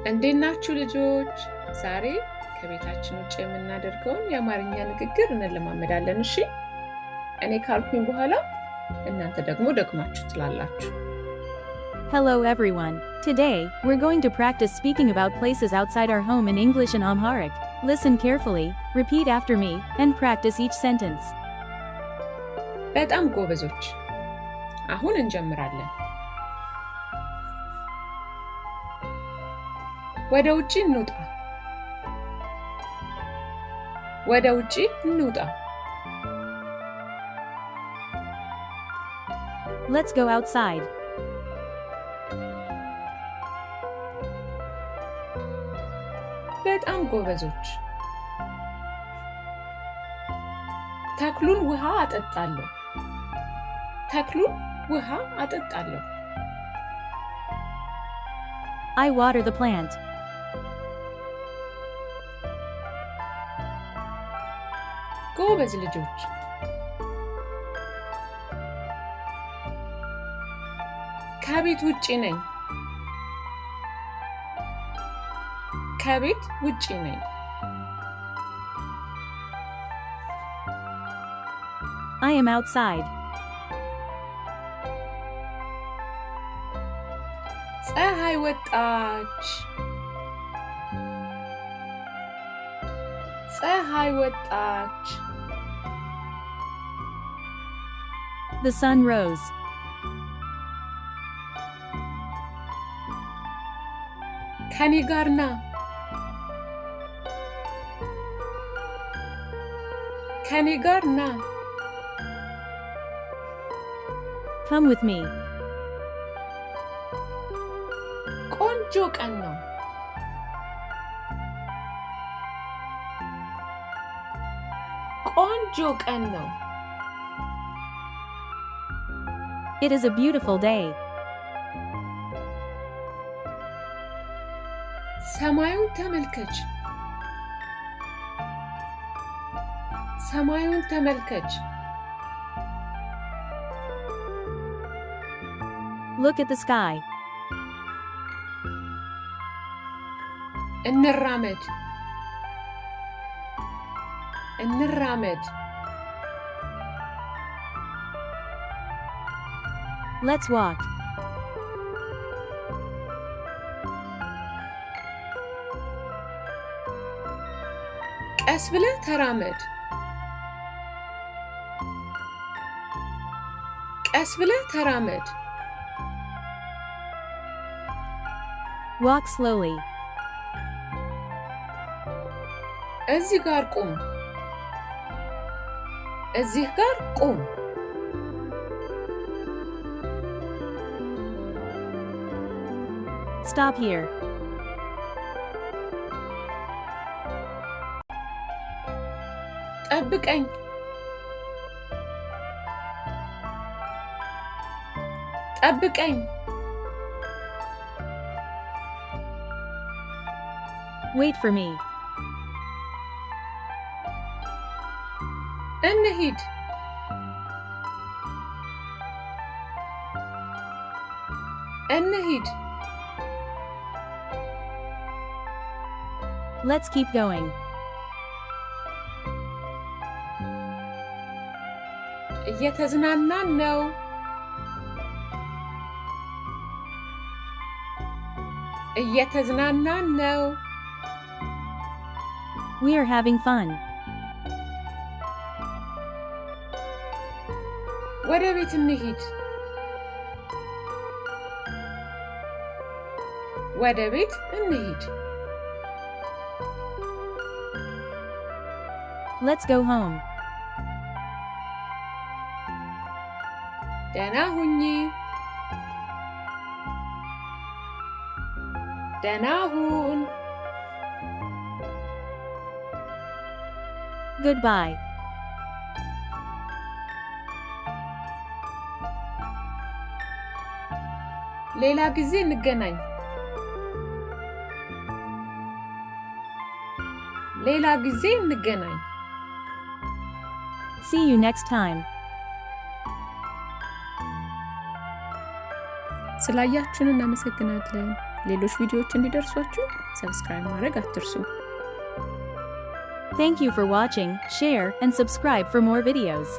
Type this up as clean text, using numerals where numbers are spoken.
እንዴት ናችሁ ልጆች? ዛሬ ከቤታችን ውጭ የምናደርገውን የአማርኛ ንግግር እንለማመዳለን። እሺ፣ እኔ ካልኩኝ በኋላ እናንተ ደግሞ ደግማችሁ ትላላችሁ። Hello everyone. Today, we're going to practice speaking about places outside our home in English and Amharic. Listen carefully, repeat after me, and practice each sentence. በጣም ጎበዞች። አሁን እንጀምራለን። ወደ ውጪ እንውጣ። ወደ ውጪ እንውጣ። Let's go outside. በጣም ጎበዞች። ተክሉን ውሃ አጠጣለሁ። ተክሉን ውሃ አጠጣለሁ። I water the plant. ጎበዝ ልጆች። ከቤት ውጪ ነኝ። ከቤት ውጪ ነኝ። I am outside. ፀሐይ ወጣች። ፀሐይ ወጣች። The sun rose. ከኔ ጋር ና። ከኔ ጋር ና። Come with me. ቆንጆ ቀን ነው። ቆንጆ ቀን ነው። It is a beautiful day. ሰማዩን ተመልከች። ሰማዩን ተመልከች። Look at the sky. እንራመድ። እንራመድ። Let's walk. ቀስ ብለህ ተራመድ። ቀስ ብለህ ተራመድ። Walk slowly. እዚህ ጋር ቁም። እዚህ ጋር ቁም። Stop here. ጠብቀኝ። ጠብቀኝ። Wait for me. እንሂድ። እንሂድ። Let's keep going. እየተዝናናን ነው። እየተዝናናን ነው። We are having fun. ወደ ቤት እንሂድ። ወደ ቤት እንሂድ። Let's go home. ደህና ሁኚ። ደህና ሁን። Goodbye. ሌላ ጊዜ እንገናኝ። ሌላ ጊዜ እንገናኝ። See you next time. ስላያችሁን እናመሰግናለን። ሌሎች ቪዲዮዎች እንዲደርሷችሁ ሰብስክራይብ ማድረግ አትርሱ። Thank you for watching, share, and subscribe for more videos.